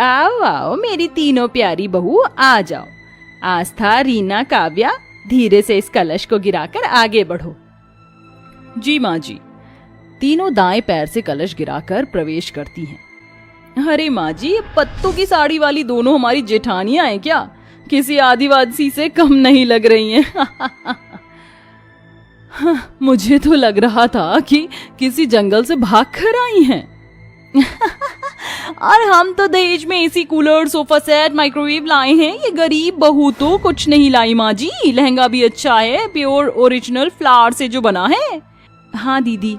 आओ आओ मेरी तीनों प्यारी बहू, आ जाओ। आस्था, रीना, काव्या, धीरे से इस कलश को गिराकर आगे बढ़ो। जी माँ जी। तीनों दाएं पैर से कलश गिराकर प्रवेश करती हैं। अरे माँ जी, ये पत्तों की साड़ी वाली दोनों हमारी जेठानियां हैं क्या? किसी आदिवासी से कम नहीं लग रही हैं। मुझे तो लग रहा था कि किसी जंगल से भाग कर आई हैं। और हम तो दहेज में AC, cooler, sofa set, microwave लाए हैं। ये गरीब बहू तो कुछ नहीं लाई माँ जी। लहंगा भी अच्छा है, प्योर ओरिजिनल फ्लावर से जो बना है। हाँ दीदी,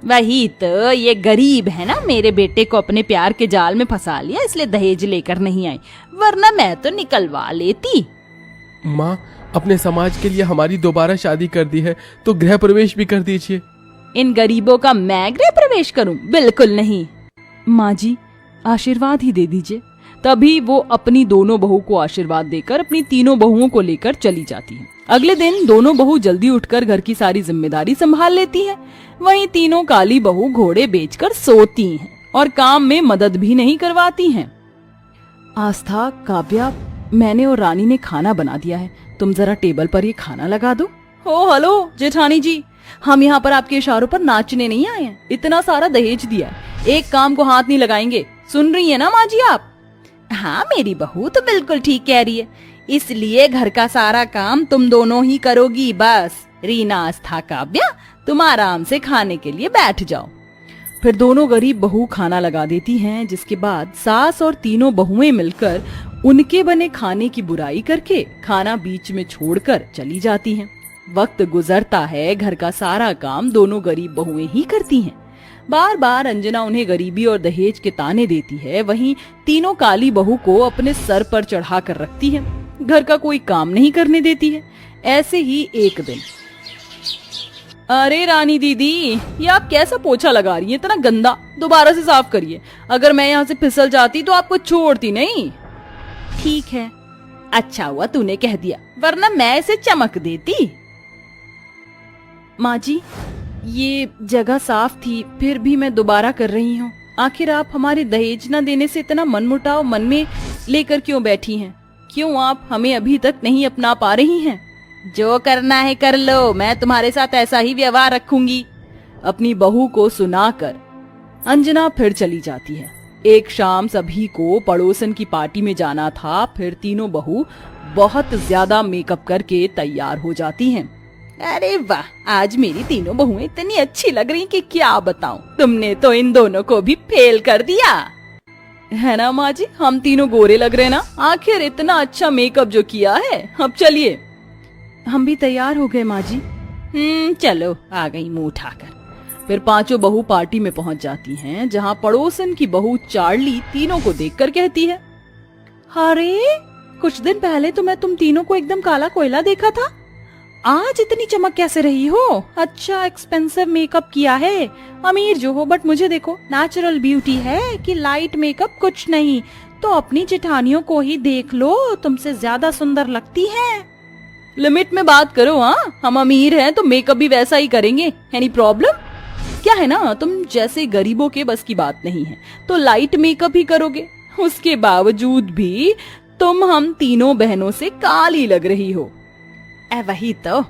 वही तो, ये गरीब है ना, मेरे बेटे को अपने प्यार के जाल में फंसा लिया, इसलिए दहेज लेकर नहीं आई, वरना मैं तो निकलवा लेती। माँ, अपने समाज के लिए हमारी दोबारा शादी कर दी है तो गृह प्रवेश भी कर दीजिए। इन गरीबों का मैं गृह प्रवेश करूं? बिल्कुल नहीं। माँ जी, आशीर्वाद ही दे दीजिए। तभी वो अपनी दोनों बहू को आशीर्वाद देकर अपनी तीनों बहुओं को लेकर चली जाती है। अगले दिन दोनों बहू जल्दी उठकर घर की सारी जिम्मेदारी संभाल लेती हैं। वहीं तीनों काली बहू घोड़े बेचकर सोती हैं और काम में मदद भी नहीं करवाती हैं। आस्था, काव्या, मैंने और रानी ने खाना बना दिया है, तुम जरा टेबल पर ये खाना लगा दो। ओ हेलो जेठानी जी, हम यहाँ पर आपके इशारों पर नाचने नहीं आए हैं। इतना सारा दहेज दिया है, एक काम को हाथ नहीं लगाएंगे। सुन रही है ना माँ जी आप? हाँ मेरी बहू तो बिल्कुल ठीक कह रही है, इसलिए घर का सारा काम तुम दोनों ही करोगी। बस रीना, आस्था, काव्या, तुम आराम से खाने के लिए बैठ जाओ। फिर दोनों गरीब बहू खाना लगा देती हैं, जिसके बाद सास और तीनों बहुएं मिलकर उनके बने खाने की बुराई करके खाना बीच में छोड़कर चली जाती हैं। वक्त गुजरता है, घर का सारा काम दोनों गरीब बहुएं ही करती हैं। बार बार अंजना उन्हें गरीबी और दहेज के ताने देती है, वहीं तीनों काली बहू को अपने सर पर चढ़ा कर रखती है, घर का कोई काम नहीं करने देती है। ऐसे ही एक दिन, अरे रानी दीदी, ये आप कैसा पोछा लगा रही हैं? इतना गंदा, दोबारा से साफ करिए। अगर मैं यहाँ से फिसल जाती तो आपको छोड़ती नहीं। ठीक है, अच्छा हुआ तूने कह दिया, वरना मैं इसे चमक देती। माँ जी, ये जगह साफ थी, फिर भी मैं दोबारा कर रही हूँ। आखिर आप हमारे दहेज न देने से इतना मनमुटाव मन में लेकर क्यों बैठी हैं? क्यों आप हमें अभी तक नहीं अपना पा रही हैं? जो करना है कर लो, मैं तुम्हारे साथ ऐसा ही व्यवहार रखूंगी। अपनी बहू को सुनाकर अंजना फिर चली जाती है। एक शाम सभी को पड़ोसन की पार्टी में जाना था। फिर तीनों बहू बहुत ज्यादा मेकअप करके तैयार हो जाती हैं। अरे वाह, आज मेरी तीनों बहुएं इतनी अच्छी लग रही कि क्या बताऊं। तुमने तो इन दोनों को भी फेल कर दिया है ना माँ जी? हम तीनों गोरे लग रहे ना? आखिर इतना अच्छा मेकअप जो किया है। अब चलिए। हम भी तैयार हो गए माँ जी। चलो, आ गई मुंह उठाकर। फिर पांचों बहू पार्टी में पहुंच जाती हैं, जहां पड़ोसन की बहू चार्ली तीनों को देखकर कहती है, अरे कुछ दिन पहले तो मैं तुम तीनों को एकदम काला कोयला देखा था, आज इतनी चमक कैसे रही हो? अच्छा एक्सपेंसिव मेकअप किया है, अमीर जो हो, बट मुझे देखो नेचुरल ब्यूटी है कि लाइट मेकअप कुछ नहीं। तो अपनी जेठानियों को ही देख लो, तुमसे ज्यादा सुंदर लगती है। लिमिट में बात करो। हाँ, हम अमीर हैं तो मेकअप भी वैसा ही करेंगे। Any problem? क्या है ना, तुम जैसे गरीबों के बस की बात नहीं है तो लाइट मेकअप ही करोगे। उसके बावजूद भी तुम हम तीनों बहनों से काली लग रही हो। वही तो।